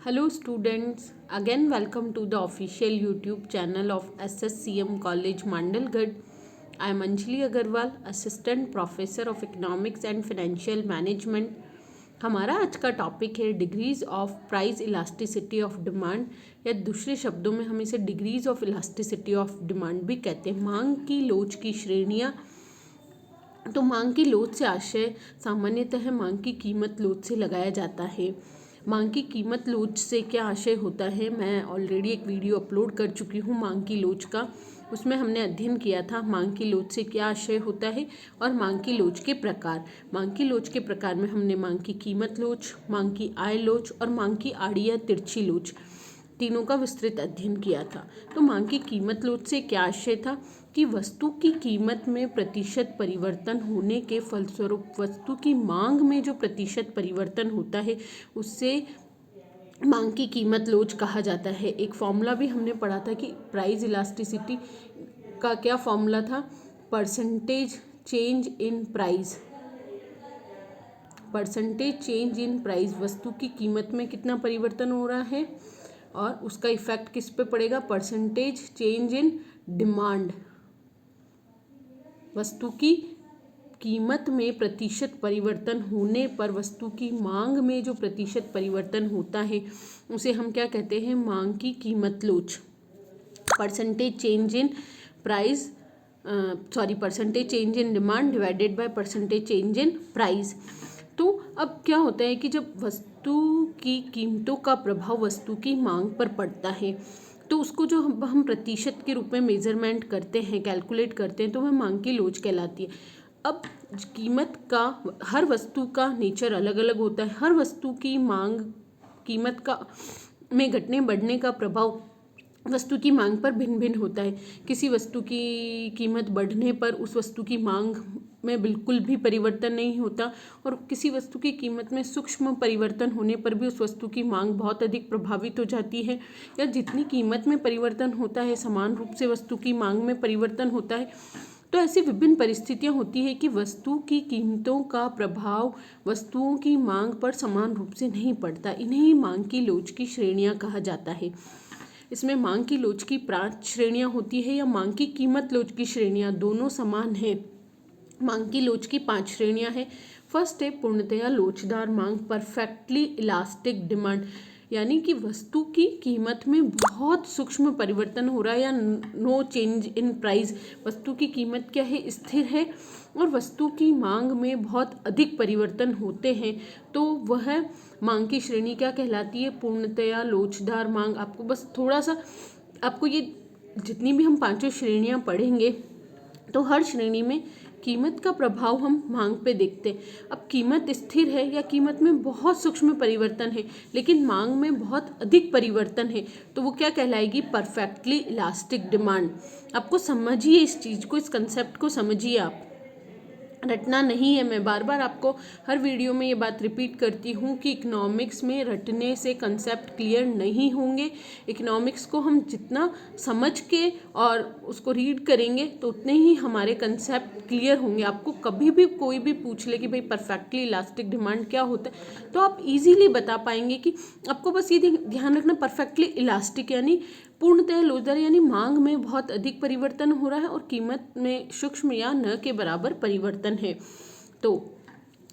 Hello students, again welcome to the official YouTube channel of SSCM College Mandalgarh. I am Anjali Agarwal, Assistant Professor of Economics and Financial Management. हमारा आज का topic है degrees of price elasticity of demand, या दूसरे शब्दों में हम इसे degrees of elasticity of demand भी कहते हैं। मांग की लोच की श्रेणियाँ। तो मांग की लोच से आशय सामान्यतः मांग की कीमत लोच से लगाया जाता है। मांग की कीमत लोच से क्या आशय होता है, मैं ऑलरेडी एक वीडियो अपलोड कर चुकी हूँ मांग की लोच का। उसमें हमने अध्ययन किया था मांग की लोच से क्या आशय होता है और मांग की लोच के प्रकार। मांग की लोच के प्रकार में हमने मांग की कीमत लोच, मांग की आय लोच और मांग की आड़ी या तिरछी लोच तीनों का विस्तृत अध्ययन किया था। तो मांग की कीमत लोच से क्या आशय था कि वस्तु की कीमत में प्रतिशत परिवर्तन होने के फलस्वरूप वस्तु की मांग में जो प्रतिशत परिवर्तन होता है उससे मांग की कीमत लोच कहा जाता है। एक फॉर्मूला भी हमने पढ़ा था कि प्राइस इलास्टिसिटी का क्या फॉर्मूला था, percentage change in price. Percentage change in price, वस्तु की कीमत में कितना परिवर्तन हो रहा है और उसका इफेक्ट किस पे पड़ेगा, परसेंटेज चेंज इन डिमांड। वस्तु की कीमत में प्रतिशत परिवर्तन होने पर वस्तु की मांग में जो प्रतिशत परिवर्तन होता है उसे हम क्या कहते हैं, मांग की कीमत लोच। Percentage change in price percentage change in demand divided by percentage change in price. तो अब क्या होता है कि जब वस्तु की कीमतों का प्रभाव वस्तु की मांग पर पड़ता है तो उसको जो हम प्रतिशत के रूप में मेजरमेंट करते हैं, कैलकुलेट करते हैं, तो वह मांग की लोच कहलाती है। अब कीमत का, हर वस्तु का नेचर अलग अलग होता है। हर वस्तु की मांग कीमत का में घटने बढ़ने का प्रभाव वस्तु की मांग पर भिन्न भिन्न होता है। किसी वस्तु की कीमत बढ़ने पर उस वस्तु की मांग में बिल्कुल भी परिवर्तन नहीं होता और किसी वस्तु की कीमत में सूक्ष्म परिवर्तन होने पर भी उस वस्तु की मांग बहुत अधिक प्रभावित हो जाती है। या जितनी कीमत में परिवर्तन होता है समान रूप से वस्तु की मांग में परिवर्तन होता है। तो ऐसी विभिन्न परिस्थितियां होती है कि वस्तु की कीमतों का प्रभाव वस्तुओं की मांग पर समान रूप से नहीं पड़ता। इन्हें ही मांग की लोच की श्रेणियां कहा जाता है। इसमें मांग की लोच की 5 श्रेणियां होती है या मांग की कीमत लोच की श्रेणियां, दोनों समान है। मांग की लोच की 5 श्रेणियां हैं। फर्स्ट है पूर्णतया लोचदार मांग, परफेक्टली इलास्टिक डिमांड, यानी कि वस्तु की कीमत में बहुत सूक्ष्म परिवर्तन हो रहा है या नो चेंज इन प्राइस। वस्तु की कीमत क्या है, स्थिर है और वस्तु की मांग में बहुत अधिक परिवर्तन होते हैं, तो वह मांग की श्रेणी क्या कहलाती है, पूर्णतया लोचदार मांग। आपको बस थोड़ा सा, आपको ये जितनी भी हम 5 श्रेणियां पढ़ेंगे तो हर श्रेणी में कीमत का प्रभाव हम मांग पे देखते हैं। अब कीमत स्थिर है या कीमत में बहुत सूक्ष्म परिवर्तन है लेकिन मांग में बहुत अधिक परिवर्तन है, तो वो क्या कहलाएगी, परफेक्टली इलास्टिक डिमांड। आपको समझिए इस चीज़ को, इस कंसेप्ट को समझिए। आप रटना नहीं है। मैं बार बार आपको हर वीडियो में ये बात रिपीट करती हूँ कि इकोनॉमिक्स में रटने से कंसेप्ट क्लियर नहीं होंगे। इकोनॉमिक्स को हम जितना समझ के और उसको रीड करेंगे तो उतने ही हमारे कंसेप्ट क्लियर होंगे। आपको कभी भी कोई भी पूछ ले कि भाई परफेक्टली इलास्टिक डिमांड क्या होता है, तो आप इजीली बता पाएंगे कि आपको बस ये ध्यान रखना, परफेक्टली इलास्टिक यानी पूर्णतः लोचदार, यानी मांग में बहुत अधिक परिवर्तन हो रहा है और कीमत में सूक्ष्म या न के बराबर परिवर्तन है। तो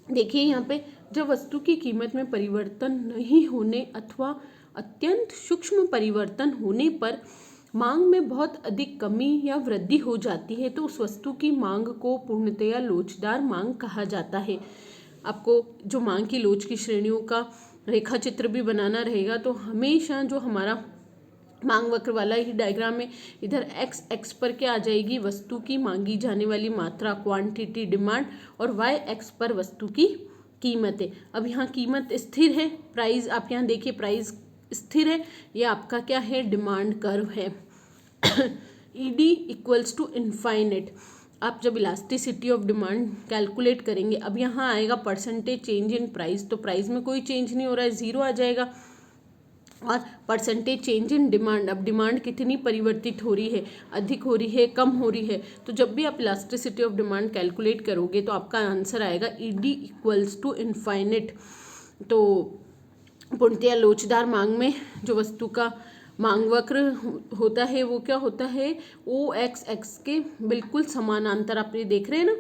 देखिए यहाँ पे, जब वस्तु की कीमत में परिवर्तन नहीं होने अथवा अत्यंत सूक्ष्म परिवर्तन होने पर मांग में बहुत अधिक कमी या वृद्धि हो जाती है तो उस वस्तु की मांग को पूर्णतया लोचदार मांग कहा जाता है। आपको जो मांग की लोच की श्रेणियों का रेखा चित्र भी बनाना रहेगा, तो हमेशा जो हमारा मांग वक्र वाला ही डायग्राम है, इधर एक्स एक्स पर क्या आ जाएगी, वस्तु की मांगी जाने वाली मात्रा, क्वांटिटी, डिमांड, और वाई एक्स पर वस्तु की कीमत है। अब यहाँ कीमत स्थिर है, प्राइस आप यहाँ देखिए, प्राइस स्थिर है, ये आपका क्या है, डिमांड कर्व है। ED equals to infinite. आप जब इलास्टिसिटी ऑफ डिमांड कैलकुलेट करेंगे, अब यहाँ आएगा परसेंटेज चेंज इन प्राइस, तो प्राइस में कोई चेंज नहीं हो रहा है, जीरो आ जाएगा। और परसेंटेज चेंज इन डिमांड, अब डिमांड कितनी परिवर्तित हो रही है, अधिक हो रही है, कम हो रही है, तो जब भी आप इलास्टिसिटी ऑफ डिमांड कैलकुलेट करोगे तो आपका आंसर आएगा ईडी इक्वल्स टू इनफाइनेट। तो पूर्णतया लोचदार मांग में जो वस्तु का मांग वक्र होता है वो क्या होता है, ओ एक्स के बिल्कुल समानांतर। आप ये देख रहे हैं ना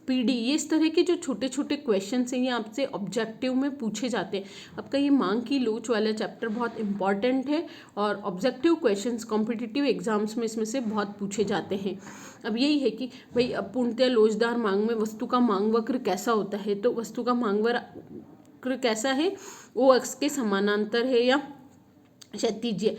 पीडी, ये इस तरह के जो छोटे छोटे क्वेश्चन हैं ये आपसे ऑब्जेक्टिव में पूछे जाते हैं। आपका ये मांग की लोच वाला चैप्टर बहुत इंपॉर्टेंट है और ऑब्जेक्टिव क्वेश्चंस कॉम्पिटिटिव एग्जाम्स में इसमें से बहुत पूछे जाते हैं। अब यही है कि भाई अब पूर्णतया लोचदार मांग में वस्तु का मांग वक्र कैसा होता है, तो वस्तु का मांग वक्र कैसा है, ओ एक्स के समानांतर है या क्षैतिज,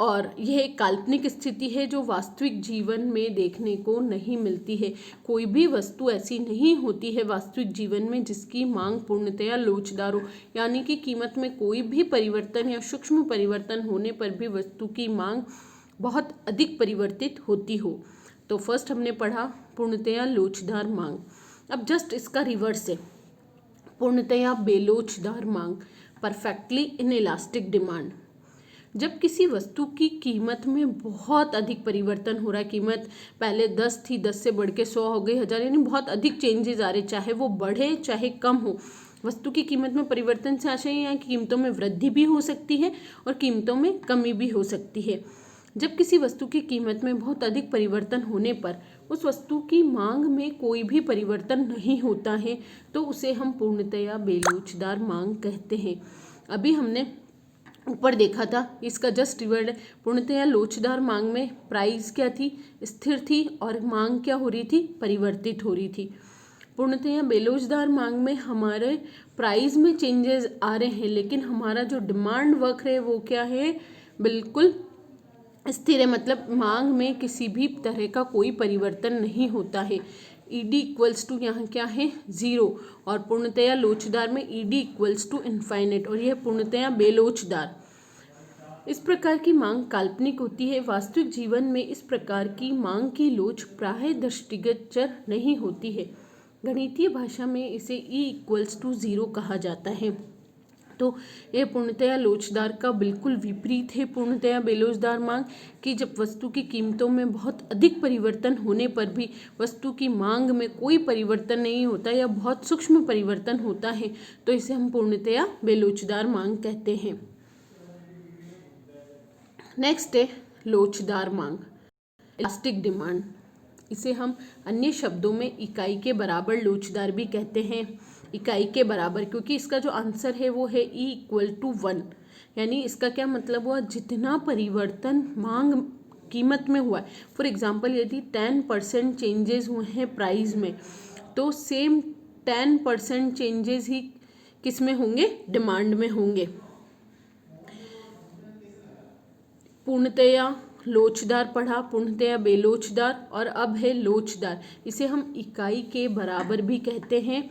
और यह एक काल्पनिक स्थिति है जो वास्तविक जीवन में देखने को नहीं मिलती है। कोई भी वस्तु ऐसी नहीं होती है वास्तविक जीवन में जिसकी मांग पूर्णतया लोचदार हो, यानी कि कीमत में कोई भी परिवर्तन या सूक्ष्म परिवर्तन होने पर भी वस्तु की मांग बहुत अधिक परिवर्तित होती हो। तो फर्स्ट हमने पढ़ा पूर्णतया लोचदार मांग। अब जस्ट इसका रिवर्स है, पूर्णतया बेलोचदार मांग, परफेक्टली इनइलास्टिक डिमांड। जब किसी वस्तु की कीमत में बहुत अधिक परिवर्तन हो रहा है, कीमत पहले 10 थी, 10 से बढ़ के 100 हो गई, 1000, यानी बहुत अधिक चेंजेस आ रहे, चाहे वो बढ़े चाहे कम हो। वस्तु की कीमत में परिवर्तन से आशय यहाँ कीमतों में वृद्धि भी हो सकती है और कीमतों में कमी भी हो सकती है। जब किसी वस्तु की कीमत में बहुत अधिक परिवर्तन होने पर उस वस्तु की मांग में कोई भी परिवर्तन नहीं होता है तो उसे हम पूर्णतया बेलोचदार मांग कहते हैं। अभी हमने ऊपर देखा था, इसका जस्ट रिवर्ड, पूर्णतया लोचदार मांग में प्राइस क्या थी, स्थिर थी, और मांग क्या हो रही थी, परिवर्तित हो रही थी। पूर्णतया बेलोचदार मांग में हमारे प्राइस में चेंजेस आ रहे हैं लेकिन हमारा जो डिमांड वक्र है वो क्या है, बिल्कुल स्थिर है, मतलब मांग में किसी भी तरह का कोई परिवर्तन नहीं होता है। ईडी इक्वल्स टू यहाँ क्या है, 0, और पूर्णतया लोचदार में ईडी इक्वल्स टू इनफाइनाइट, और यह पूर्णतया बेलोचदार। इस प्रकार की मांग काल्पनिक होती है। वास्तविक जीवन में इस प्रकार की मांग की लोच प्राय दृष्टिगत चर नहीं होती है। गणितीय भाषा में इसे ई इक्वल्स टू 0 कहा जाता है। तो यह पूर्णतया लोचदार का बिल्कुल विपरीत है। पूर्णतया बेलोचदार मांग कि जब वस्तु की कीमतों में बहुत अधिक परिवर्तन होने पर भी वस्तु की मांग में कोई परिवर्तन नहीं होता या बहुत सूक्ष्म परिवर्तन होता है तो इसे हम पूर्णतया बेलोचदार मांग कहते हैं। नेक्स्ट है लोचदार मांग, इलास्टिक डिमांड। इसे हम अन्य शब्दों में इकाई के बराबर लोचदार भी कहते हैं। इकाई के बराबर क्योंकि इसका जो आंसर है वो है ई इक्वल टू 1, यानी इसका क्या मतलब हुआ, जितना परिवर्तन मांग कीमत में हुआ है। फॉर एग्जांपल यदि 10% चेंजेस हुए हैं प्राइस में तो सेम 10% चेंजेस ही किस में होंगे, डिमांड में होंगे। पूर्णतया लोचदार पढ़ा, पूर्णतया बेलोचदार, और अब है लोचदार। इसे हम इकाई के बराबर भी कहते हैं।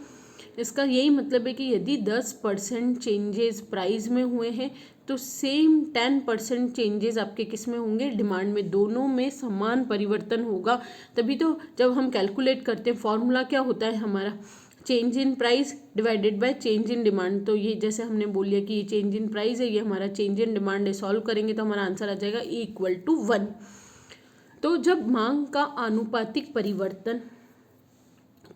इसका यही मतलब है कि यदि 10% चेंजेस प्राइस में हुए हैं तो सेम 10% चेंजेस आपके किस में होंगे, डिमांड में। दोनों में समान परिवर्तन होगा। तभी तो जब हम कैलकुलेट करते हैं फॉर्मूला क्या होता है हमारा, change in price divided by change in demand. तो ये जैसे हमने बोल लिया कि ये चेंज इन प्राइस है, ये हमारा चेंज इन डिमांड है, सॉल्व करेंगे तो हमारा आंसर आ जाएगा ई इक्वल टू 1। तो जब मांग का आनुपातिक परिवर्तन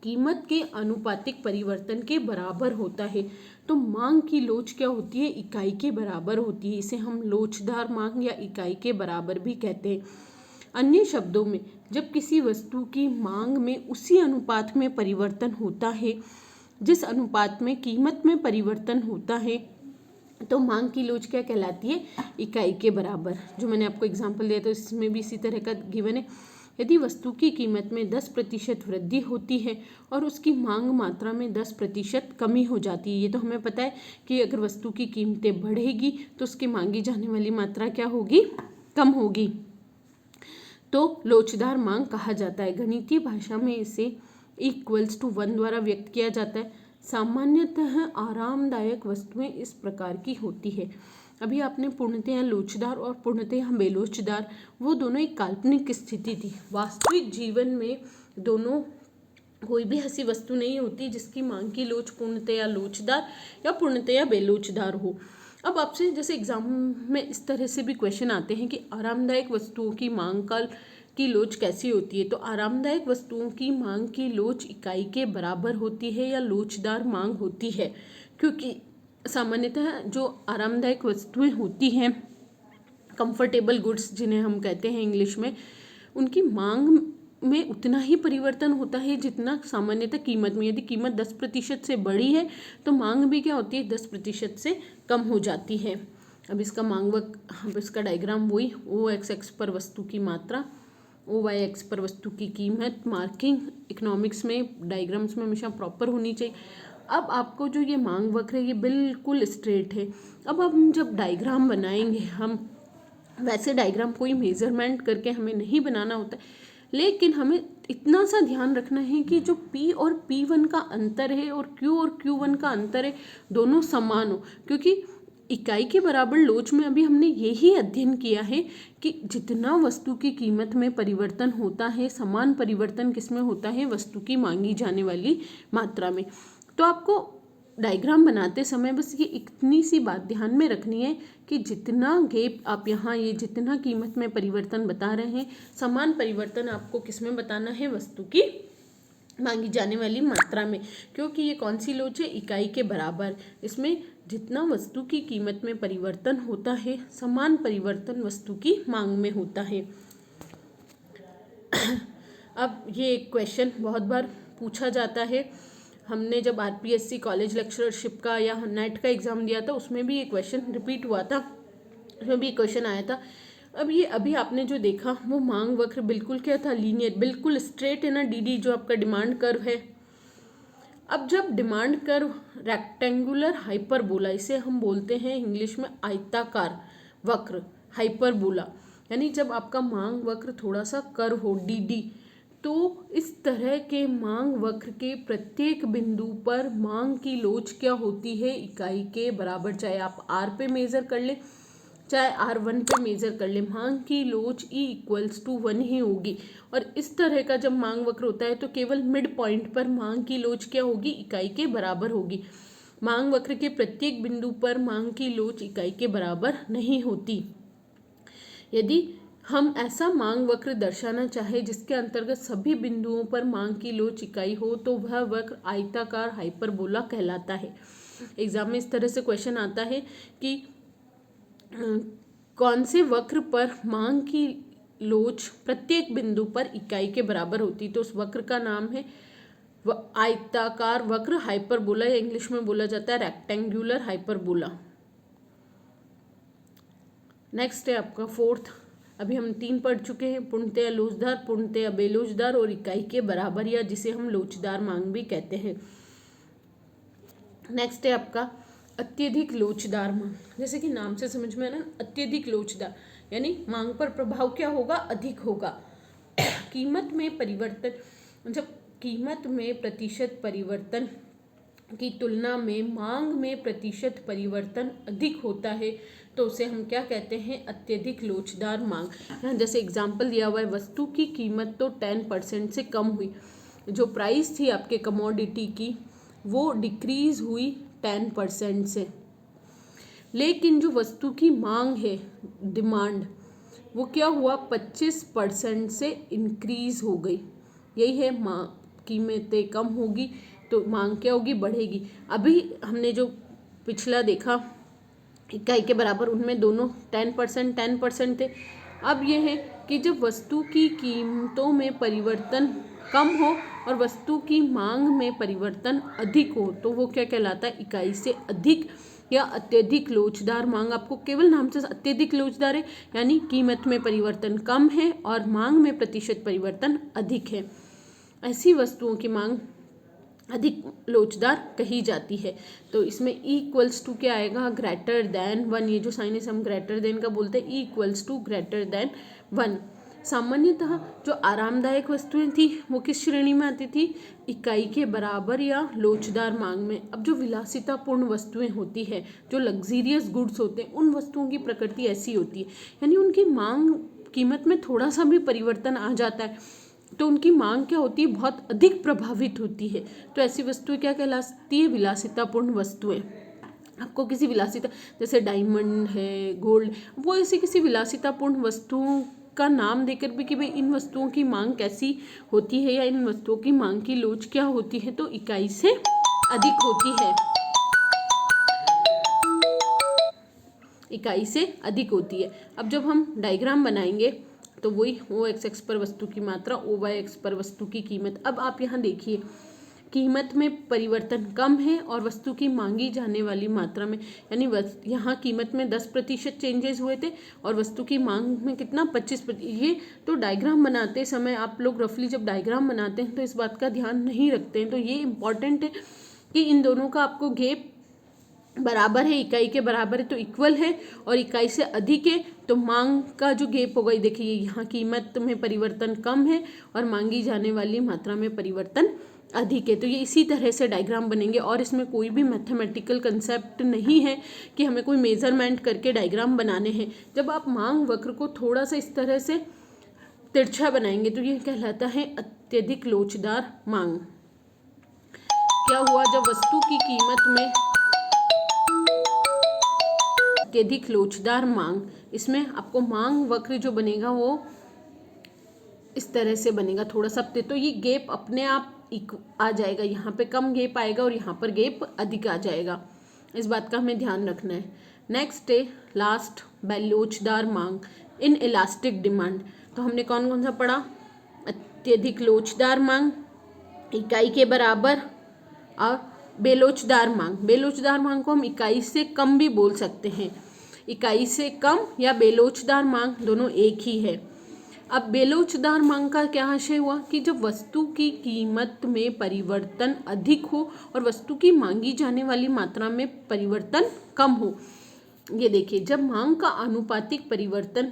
कीमत के आनुपातिक परिवर्तन के बराबर होता है तो मांग की लोच क्या होती है, इकाई के बराबर होती है। इसे हम लोचदार मांग या इकाई के बराबर भी कहते हैं। अन्य शब्दों में जब किसी वस्तु की मांग में उसी अनुपात में परिवर्तन होता है जिस अनुपात में कीमत में परिवर्तन होता है तो मांग की लोच क्या कहलाती है, इकाई के बराबर। जो मैंने आपको एग्जांपल दिया था इसमें भी इसी तरह का गिवन है। यदि वस्तु की कीमत में 10% वृद्धि होती है और उसकी मांग मात्रा में 10% कमी हो जाती है, ये तो हमें पता है कि अगर वस्तु की कीमतें बढ़ेगी तो उसकी मांगी जाने वाली मात्रा क्या होगी, कम होगी, तो लोचदार मांग कहा जाता है। गणितीय भाषा में इसे इक्वल्स टू 1 द्वारा व्यक्त किया जाता है। सामान्यतः आरामदायक वस्तुएं इस प्रकार की होती है। अभी आपने पूर्णतया लोचदार और पूर्णतया बेलोचदार, वो दोनों एक काल्पनिक स्थिति थी। वास्तविक जीवन में दोनों कोई भी ऐसी वस्तु नहीं होती जिसकी मांग की लोच पूर्णतया लोचदार या पूर्णतया बेलोचदार हो। अब आपसे जैसे एग्जाम में इस तरह से भी क्वेश्चन आते हैं कि आरामदायक वस्तुओं की मांग की लोच कैसी होती है, तो आरामदायक वस्तुओं की मांग की लोच इकाई के बराबर होती है या लोचदार मांग होती है, क्योंकि सामान्यतः जो आरामदायक वस्तुएं होती हैं, कंफर्टेबल गुड्स जिन्हें हम कहते हैं इंग्लिश में, उनकी मांग में उतना ही परिवर्तन होता है जितना सामान्यतः कीमत में। यदि कीमत 10% से बड़ी है तो मांग भी क्या होती है, 10% से कम हो जाती है। अब इसका अब इसका डायग्राम वही, ओ एक्स पर वस्तु की मात्रा, ओ वाई एक्स पर वस्तु की कीमत। मार्किंग इकोनॉमिक्स में डायग्राम्स में हमेशा प्रॉपर होनी चाहिए। अब आपको जो ये मांग वक्र है ये बिल्कुल स्ट्रेट है। अब हम जब डायग्राम बनाएंगे, हम वैसे डायग्राम कोई मेजरमेंट करके हमें नहीं बनाना होता, लेकिन हमें इतना सा ध्यान रखना है कि जो P और P1 का अंतर है और Q1 का अंतर है, दोनों समान हो। क्योंकि इकाई के बराबर लोच में अभी हमने यही अध्ययन किया है कि जितना वस्तु की कीमत में परिवर्तन होता है, समान परिवर्तन किसमें होता है, वस्तु की मांगी जाने वाली मात्रा में। तो आपको डायग्राम बनाते समय बस ये इतनी सी बात ध्यान में रखनी है कि जितना गैप आप यहाँ ये जितना कीमत में परिवर्तन बता रहे हैं, समान परिवर्तन आपको किस में बताना है, वस्तु की मांगी जाने वाली मात्रा में। क्योंकि ये कौन सी लोच है, इकाई के बराबर। इसमें जितना वस्तु की कीमत में परिवर्तन होता है, समान परिवर्तन वस्तु की मांग में होता है। अब ये एक क्वेश्चन बहुत बार पूछा जाता है। हमने जब आरपीएससी कॉलेज लेक्चरशिप का या नेट का एग्ज़ाम दिया था, उसमें भी ये क्वेश्चन रिपीट हुआ था, उसमें भी क्वेश्चन आया था। अब ये अभी आपने जो देखा वो मांग वक्र बिल्कुल क्या था, लीनियर, बिल्कुल स्ट्रेट है ना, डीडी जो आपका डिमांड कर्व है। अब जब डिमांड कर्व रेक्टेंगुलर हाइपरबोला, इसे हम बोलते हैं इंग्लिश में आयताकार वक्र, हाइपरबोला, यानी जब आपका मांग वक्र थोड़ा सा कर्व हो, डीडी, तो इस तरह के मांग वक्र के प्रत्येक बिंदु पर मांग की लोच क्या होती है, इकाई के बराबर। चाहे आप आर पे मेज़र कर ले, चाहे R1 पे मेज़र कर ले, मांग की लोच E=1 ही होगी। और इस तरह का जब मांग वक्र होता है तो केवल मिड पॉइंट पर मांग की लोच क्या होगी, इकाई के बराबर होगी। मांग वक्र के प्रत्येक बिंदु पर मांग की लोच इकाई के बराबर नहीं होती। यदि हम ऐसा मांग वक्र दर्शाना चाहे जिसके अंतर्गत सभी बिंदुओं पर मांग की लोच इकाई हो, तो वह वक्र आयताकार हाइपरबोला कहलाता है। एग्जाम में इस तरह से क्वेश्चन आता है कि कौन से वक्र पर मांग की लोच प्रत्येक बिंदु पर इकाई के बराबर होती, तो उस वक्र का नाम है आयताकार वक्र हाइपरबोला, या इंग्लिश में बोला जाता है रेक्टेंगुलर हाइपरबोला। नेक्स्ट है आपका फोर्थ, अभी हम 3 पढ़ चुके हैं, पूर्णतया लोचदार, पूर्णतया बेलोचदार और इकाई के बराबर, या जिसे हम लोचदार मांग भी कहते हैं। नेक्स्ट है आपका अत्यधिक लोचदार मांग। जैसे कि नाम से समझ में आना, अत्यधिक लोचदार यानी मांग पर प्रभाव क्या होगा, अधिक होगा। कीमत में परिवर्तन, जब कीमत में प्रतिशत परिवर्तन की तुलना में मांग में प्रतिशत परिवर्तन अधिक होता है तो उसे हम क्या कहते हैं, अत्यधिक लोचदार मांग। यहाँ जैसे एग्जाम्पल दिया हुआ है, वस्तु की कीमत तो 10% से कम हुई, जो प्राइस थी आपके कमोडिटी की वो डिक्रीज हुई 10% से, लेकिन जो वस्तु की मांग है, डिमांड, वो क्या हुआ, 25% से इंक्रीज हो गई। यही है, कीमतें कम होगी तो मांग क्या होगी, बढ़ेगी। अभी हमने जो पिछला देखा इकाई के बराबर, उनमें दोनों 10% थे। अब यह है कि जब वस्तु की कीमतों में परिवर्तन कम हो और वस्तु की मांग में परिवर्तन अधिक हो तो वो क्या कहलाता है, इकाई से अधिक या अत्यधिक लोचदार मांग। आपको केवल नाम से अत्यधिक लोचदार है, यानी कीमत में परिवर्तन कम है और मांग में प्रतिशत परिवर्तन अधिक है, ऐसी वस्तुओं की मांग अधिक लोचदार कही जाती है। तो इसमें E= क्या आएगा, ग्रेटर देन 1। ये जो साइन है हम ग्रेटर देन का बोलते हैं, E= ग्रेटर देन 1। सामान्यतः जो आरामदायक वस्तुएं थी वो किस श्रेणी में आती थी, इकाई के बराबर या लोचदार मांग में। अब जो विलासितापूर्ण वस्तुएं होती है, जो लग्जीरियस गुड्स होते हैं, उन वस्तुओं की प्रकृति ऐसी होती है, यानी उनकी मांग कीमत में थोड़ा सा भी परिवर्तन आ जाता है तो उनकी मांग क्या होती है, बहुत अधिक प्रभावित होती है। तो ऐसी वस्तुएं क्या कहलाती है, विलासितापूर्ण वस्तुएं। आपको किसी विलासिता, जैसे डायमंड है, गोल्ड, वो ऐसी किसी विलासितापूर्ण वस्तुओं का नाम देकर भी कि भाई इन वस्तुओं की मांग कैसी होती है या इन वस्तुओं की मांग की लोच क्या होती है, तो इकाई से अधिक होती है। इकाई से अधिक होती है। अब जब हम डायग्राम बनाएंगे तो वही OXX पर वस्तु की मात्रा, OYX पर वस्तु की कीमत। अब आप यहाँ देखिए, कीमत में परिवर्तन कम है और वस्तु की मांगी जाने वाली मात्रा में, यानी यहाँ कीमत में 10% चेंजेस हुए थे और वस्तु की मांग में कितना 25%। ये तो डायग्राम बनाते समय आप लोग रफली जब डायग्राम बनाते हैं तो इस बात का ध्यान नहीं रखते हैं। तो ये इम्पॉर्टेंट है कि इन दोनों का आपको गैप बराबर है, इकाई के बराबर है तो इक्वल है, और इकाई से अधिक है तो मांग का जो गैप होगा, देखिए यहाँ कीमत में परिवर्तन कम है और मांगी जाने वाली मात्रा में परिवर्तन अधिक है। तो ये इसी तरह से डायग्राम बनेंगे और इसमें कोई भी मैथमेटिकल कंसेप्ट नहीं है कि हमें कोई मेजरमेंट करके डायग्राम बनाने हैं। जब आप मांग वक्र को थोड़ा सा इस तरह से तिरछा बनाएंगे तो ये कहलाता है अत्यधिक लोचदार मांग। क्या हुआ, जब वस्तु की कीमत में अत्यधिक लोचदार मांग, इसमें आपको मांग वक्र जो बनेगा वो इस तरह से बनेगा थोड़ा सा, तो ये गैप अपने आप आ जाएगा, यहाँ पे कम गैप आएगा और यहाँ पर गैप अधिक आ जाएगा। इस बात का हमें ध्यान रखना है। नेक्स्ट है लास्ट, लोचदार मांग इन इलास्टिक डिमांड। तो हमने कौन कौन सा पढ़ा, अत्यधिक लोचदार मांग, इकाई के बराबर और बेलोचदार मांग। बेलोचदार मांग को हम इकाई से कम भी बोल सकते हैं, इकाई से कम या बेलोचदार मांग दोनों एक ही है। अब बेलोचदार मांग का क्या आशय हुआ कि जब वस्तु की कीमत में परिवर्तन अधिक हो और वस्तु की मांगी जाने वाली मात्रा में परिवर्तन कम हो। ये देखिए, जब मांग का आनुपातिक परिवर्तन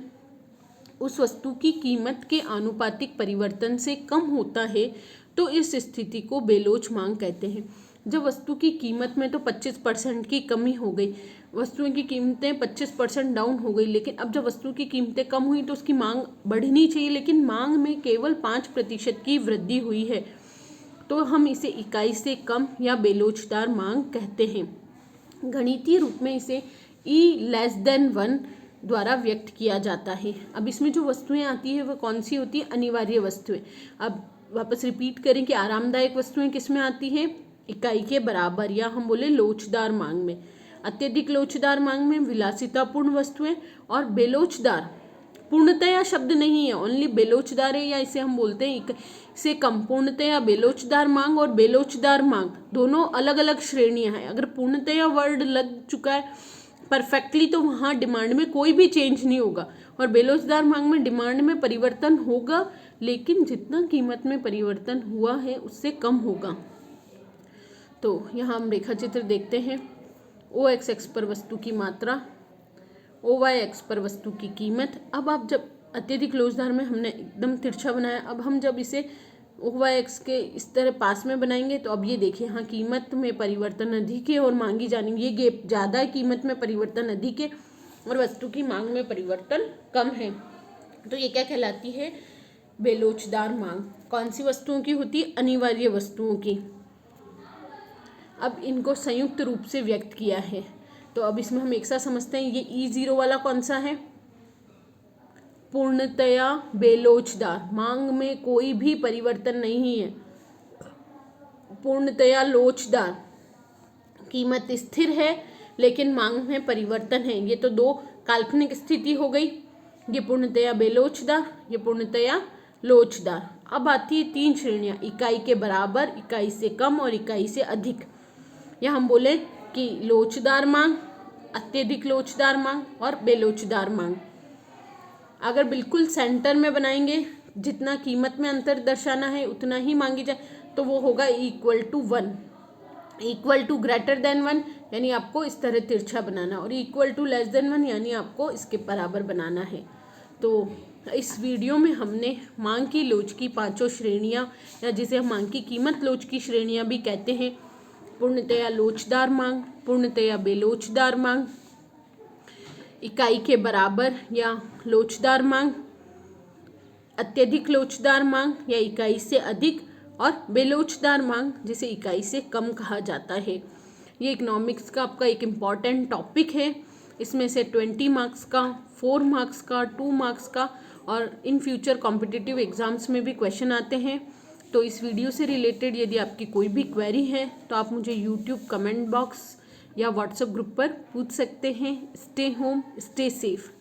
उस वस्तु की कीमत के आनुपातिक परिवर्तन से कम होता है तो इस स्थिति को बेलोच मांग कहते हैं। जब वस्तु की कीमत में तो 25% की कमी हो गई, वस्तुओं की कीमतें 25% डाउन हो गई, लेकिन अब जब वस्तु की कीमतें कम हुई तो उसकी मांग बढ़नी चाहिए, लेकिन मांग में केवल 5% की वृद्धि हुई है, तो हम इसे इकाई से कम या बेलोचदार मांग कहते हैं। गणितीय रूप में इसे E<1 द्वारा व्यक्त किया जाता है। अब इसमें जो वस्तुएं आती है वह कौन सी होती है, अनिवार्य वस्तुएं। अब वापस रिपीट करें कि आरामदायक वस्तुएं किस में आती है, इकाई के बराबर, या हम बोले लोचदार मांग में। अत्यधिक लोचदार मांग में विलासितापूर्ण वस्तुएं, और बेलोचदार पूर्णतया शब्द नहीं है, ओनली बेलोचदार है, या इसे हम बोलते हैं इसे कम। पूर्णतया बेलोचदार मांग और बेलोचदार मांग दोनों अलग अलग श्रेणियां हैं। अगर पूर्णतया वर्ड लग चुका है परफेक्टली तो वहाँ डिमांड में कोई भी चेंज नहीं होगा, और बेलोचदार मांग में डिमांड में परिवर्तन होगा लेकिन जितना कीमत में परिवर्तन हुआ है उससे कम होगा। तो यहाँ हम रेखाचित्र देखते हैं, OXX पर वस्तु की मात्रा, OYX पर वस्तु की कीमत। अब आप जब अत्यधिक लोचदार में हमने एकदम तिरछा बनाया, अब हम जब इसे OYX के इस तरह पास में बनाएंगे तो अब ये देखिए, यहाँ कीमत में परिवर्तन अधिक है और मांगी जानी, ये गैप ज़्यादा है, कीमत में परिवर्तन अधिक है और वस्तु की मांग में परिवर्तन कम है, तो ये क्या कहलाती है, बेलोचदार मांग। कौन सी वस्तुओं की होती है, अनिवार्य वस्तुओं की। अब इनको संयुक्त रूप से व्यक्त किया है, तो अब इसमें हम एक साथ समझते हैं। ये E0 वाला कौन सा है, पूर्णतया बेलोचदार, मांग में कोई भी परिवर्तन नहीं है, पूर्णतया लोचदार, कीमत स्थिर है लेकिन मांग में परिवर्तन है। ये तो दो काल्पनिक स्थिति हो गई, ये पूर्णतया बेलोचदार, ये पूर्णतया लोचदार। अब आती है 3 श्रेणियां, इकाई के बराबर, इकाई से कम और इकाई से अधिक। या हम बोले कि लोचदार मांग, अत्यधिक लोचदार मांग और बेलोचदार मांग। अगर बिल्कुल सेंटर में बनाएंगे, जितना कीमत में अंतर दर्शाना है उतना ही मांगी जाए, तो वो होगा =1, =1 यानी आपको इस तरह तिरछा बनाना, और =1 यानी आपको इसके बराबर बनाना है। तो इस वीडियो में हमने मांग की लोच की 5 श्रेणियां, या जिसे हम मांग की कीमत लोच की श्रेणियां भी कहते हैं, पूर्णतया लोचदार मांग, पूर्णतया बेलोचदार मांग, इकाई के बराबर या लोचदार मांग, अत्यधिक लोचदार मांग या इकाई से अधिक, और बेलोचदार मांग जिसे इकाई से कम कहा जाता है। ये इकोनॉमिक्स का आपका एक इम्पॉर्टेंट टॉपिक है। इसमें से 20 मार्क्स का, 4 मार्क्स का, 2 मार्क्स का, और इन फ्यूचर कॉम्पिटिटिव एग्जाम्स में भी क्वेश्चन आते हैं। तो इस वीडियो से रिलेटेड यदि आपकी कोई भी क्वेरी है तो आप मुझे यूट्यूब कमेंट बॉक्स या व्हाट्सएप ग्रुप पर पूछ सकते हैं। Stay home, stay safe.